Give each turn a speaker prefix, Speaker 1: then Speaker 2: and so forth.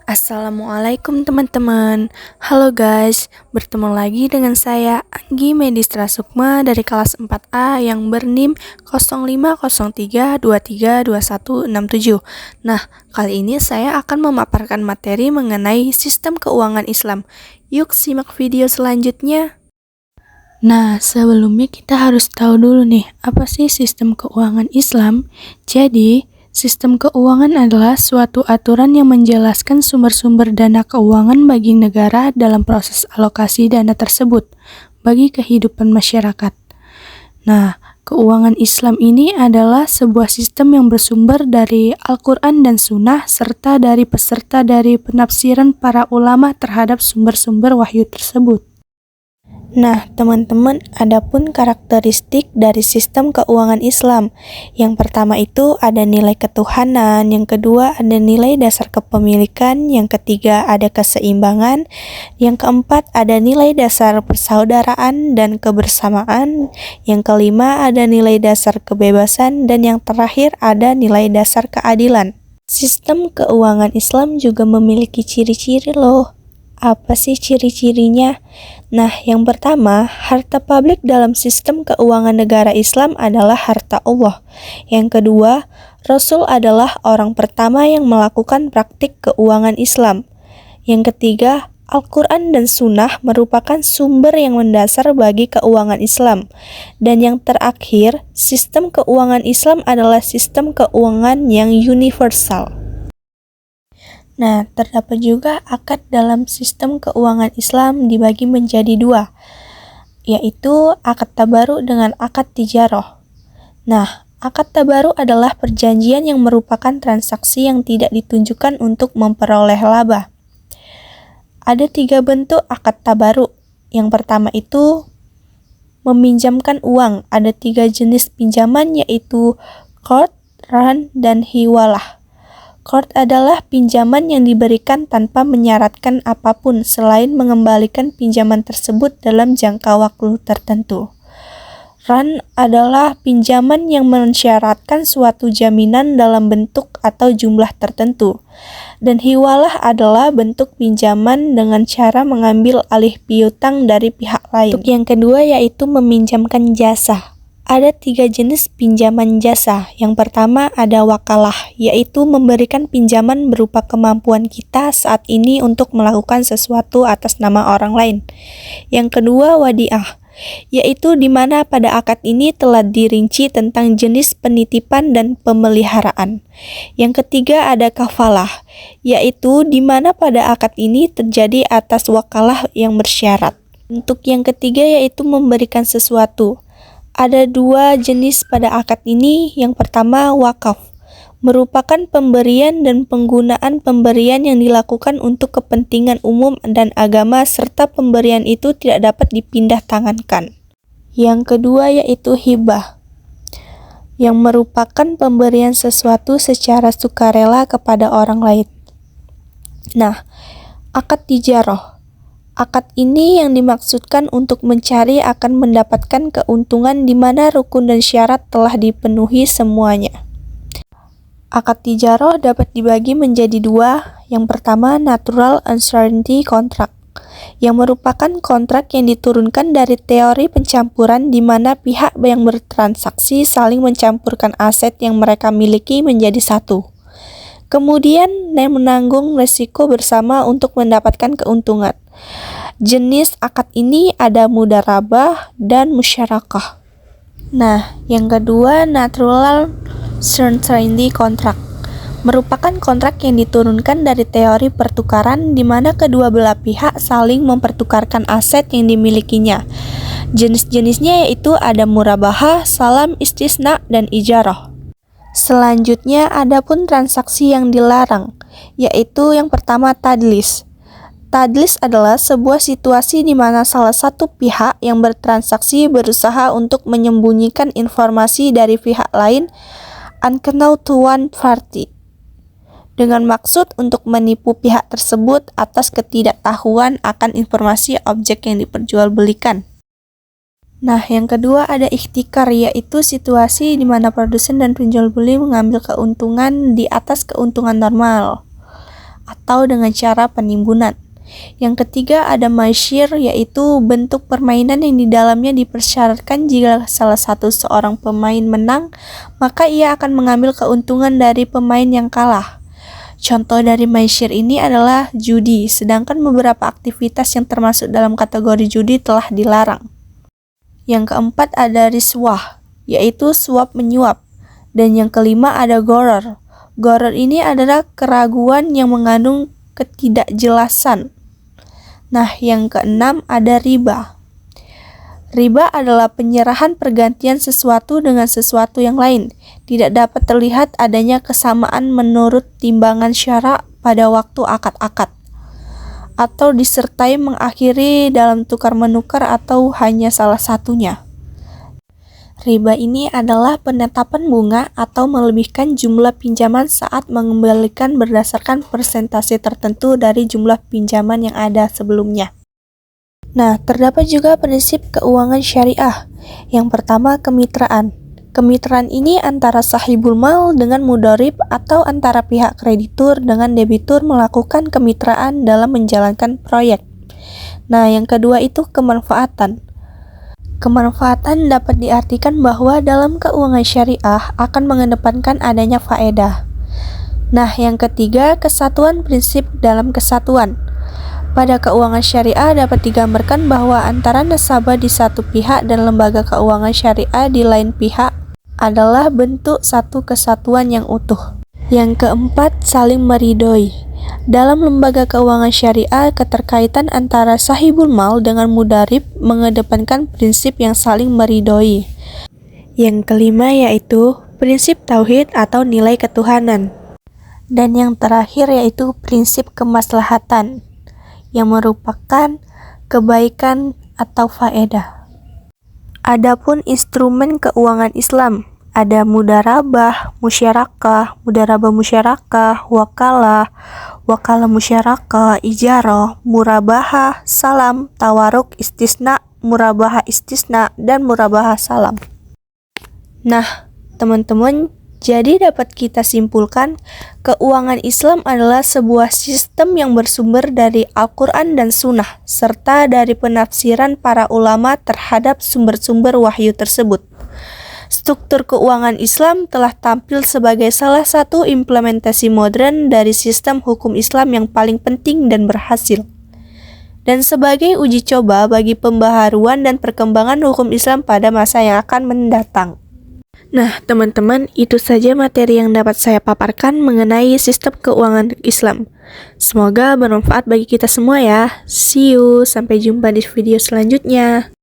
Speaker 1: Assalamualaikum teman-teman. Halo guys, bertemu lagi dengan saya Anggi Medistra Sukma dari kelas 4A yang berNIM 0503232167. Nah, kali ini saya akan memaparkan materi mengenai sistem keuangan Islam. Yuk simak video selanjutnya. Nah, sebelumnya kita harus tahu dulu nih, apa sih sistem keuangan Islam? Jadi, sistem keuangan adalah suatu aturan yang menjelaskan sumber-sumber dana keuangan bagi negara dalam proses alokasi dana tersebut bagi kehidupan masyarakat. Nah, keuangan Islam ini adalah sebuah sistem yang bersumber dari Al-Quran dan Sunnah serta dari peserta dari penafsiran para ulama terhadap sumber-sumber wahyu tersebut. Nah, teman-teman, adapun karakteristik dari sistem keuangan Islam. Yang pertama itu ada nilai ketuhanan, yang kedua ada nilai dasar kepemilikan, yang ketiga ada keseimbangan, yang keempat ada nilai dasar persaudaraan dan kebersamaan, yang kelima ada nilai dasar kebebasan, dan yang terakhir ada nilai dasar keadilan. Sistem keuangan Islam juga memiliki ciri-ciri loh. Apa sih ciri-cirinya? Nah, yang pertama, harta publik dalam sistem keuangan negara Islam adalah harta Allah. Yang kedua, Rasul adalah orang pertama yang melakukan praktik keuangan Islam. Yang ketiga, Al-Quran dan Sunnah merupakan sumber yang mendasar bagi keuangan Islam. Dan yang terakhir, sistem keuangan Islam adalah sistem keuangan yang universal. Nah, terdapat juga akad dalam sistem keuangan Islam dibagi menjadi dua, yaitu akad tabaru dengan akad tijarah. Nah, akad tabaru adalah perjanjian yang merupakan transaksi yang tidak ditunjukkan untuk memperoleh laba. Ada 3 bentuk akad tabaru. Yang pertama itu meminjamkan uang. Ada 3 jenis pinjaman yaitu qard, ran, dan hiwalah. Qard adalah pinjaman yang diberikan tanpa menyaratkan apapun selain mengembalikan pinjaman tersebut dalam jangka waktu tertentu. Ran adalah pinjaman yang mensyaratkan suatu jaminan dalam bentuk atau jumlah tertentu. Dan hiwalah adalah bentuk pinjaman dengan cara mengambil alih piutang dari pihak lain. Untuk yang kedua yaitu meminjamkan jasa. Ada 3 jenis pinjaman jasa. Yang pertama ada wakalah, yaitu memberikan pinjaman berupa kemampuan kita saat ini untuk melakukan sesuatu atas nama orang lain. Yang kedua wadiah, yaitu di mana pada akad ini telah dirinci tentang jenis penitipan dan pemeliharaan. Yang ketiga ada kafalah, yaitu di mana pada akad ini terjadi atas wakalah yang bersyarat. Untuk yang ketiga yaitu memberikan sesuatu. Ada 2 jenis pada akad ini. Yang pertama wakaf, merupakan pemberian dan penggunaan pemberian yang dilakukan untuk kepentingan umum dan agama serta pemberian itu tidak dapat dipindah tangankan. Yang kedua yaitu hibah, yang merupakan pemberian sesuatu secara sukarela kepada orang lain. Nah, akad tijarah. Akad ini yang dimaksudkan untuk mencari akan mendapatkan keuntungan di mana rukun dan syarat telah dipenuhi semuanya. Akad tijarah dapat dibagi menjadi 2. Yang pertama, natural uncertainty contract, yang merupakan kontrak yang diturunkan dari teori pencampuran di mana pihak yang bertransaksi saling mencampurkan aset yang mereka miliki menjadi satu. Kemudian, menanggung risiko bersama untuk mendapatkan keuntungan. Jenis akad ini ada mudharabah dan musyarakah. Nah, yang kedua natural certainty contract, merupakan kontrak yang diturunkan dari teori pertukaran di mana kedua belah pihak saling mempertukarkan aset yang dimilikinya. Jenis-jenisnya yaitu ada murabahah, salam istisna, dan ijarah. Selanjutnya ada pun transaksi yang dilarang, yaitu yang pertama tadlis. Tadlis adalah sebuah situasi di mana salah satu pihak yang bertransaksi berusaha untuk menyembunyikan informasi dari pihak lain unknown to one party, dengan maksud untuk menipu pihak tersebut atas ketidaktahuan akan informasi objek yang diperjualbelikan. Nah, yang kedua ada ihtikar, yaitu situasi di mana produsen dan penjual beli mengambil keuntungan di atas keuntungan normal. atau dengan cara penimbunan. Yang ketiga ada maisir, yaitu bentuk permainan yang di dalamnya dipersyaratkan jika salah satu seorang pemain menang, maka ia akan mengambil keuntungan dari pemain yang kalah. Contoh dari maisir ini adalah judi, sedangkan beberapa aktivitas yang termasuk dalam kategori judi telah dilarang. Yang keempat ada riswah, yaitu suap menyuap. Dan yang kelima ada gharar. Gharar ini adalah keraguan yang mengandung ketidakjelasan. Nah, yang keenam ada riba. Riba adalah penyerahan pergantian sesuatu dengan sesuatu yang lain. Tidak dapat terlihat adanya kesamaan menurut timbangan syara pada waktu akad-akad, atau disertai mengakhiri dalam tukar-menukar atau hanya salah satunya. Riba ini adalah penetapan bunga atau melebihkan jumlah pinjaman saat mengembalikan berdasarkan persentase tertentu dari jumlah pinjaman yang ada sebelumnya. Nah, terdapat juga prinsip keuangan syariah. Yang pertama, kemitraan. Kemitraan ini antara sahibul mal dengan mudharib atau antara pihak kreditur dengan debitur melakukan kemitraan dalam menjalankan proyek. Nah, yang kedua itu kemanfaatan. Kemanfaatan dapat diartikan bahwa dalam keuangan syariah akan mengedepankan adanya faedah. Nah, yang ketiga, kesatuan prinsip dalam kesatuan. Pada keuangan syariah dapat digambarkan bahwa antara nasabah di satu pihak dan lembaga keuangan syariah di lain pihak adalah bentuk satu kesatuan yang utuh. Yang keempat, saling meridhoi. Dalam lembaga keuangan syariah, keterkaitan antara sahibul mal dengan mudharib mengedepankan prinsip yang saling meridhoi. Yang kelima yaitu prinsip tauhid atau nilai ketuhanan. Dan yang terakhir yaitu prinsip kemaslahatan, yang merupakan kebaikan atau faedah. Adapun instrumen keuangan Islam, ada mudarabah musyarakah, wakalah musyarakah, ijarah, murabahah, salam, tawaruk, istisna, murabahah istisna, dan murabahah salam. Nah, teman-teman, jadi dapat kita simpulkan, keuangan Islam adalah sebuah sistem yang bersumber dari Al-Quran dan Sunnah, serta dari penafsiran para ulama terhadap sumber-sumber wahyu tersebut. Struktur keuangan Islam telah tampil sebagai salah satu implementasi modern dari sistem hukum Islam yang paling penting dan berhasil, dan sebagai uji coba bagi pembaharuan dan perkembangan hukum Islam pada masa yang akan mendatang. Nah, teman-teman, itu saja materi yang dapat saya paparkan mengenai sistem keuangan Islam. Semoga bermanfaat bagi kita semua ya. See you, sampai jumpa di video selanjutnya.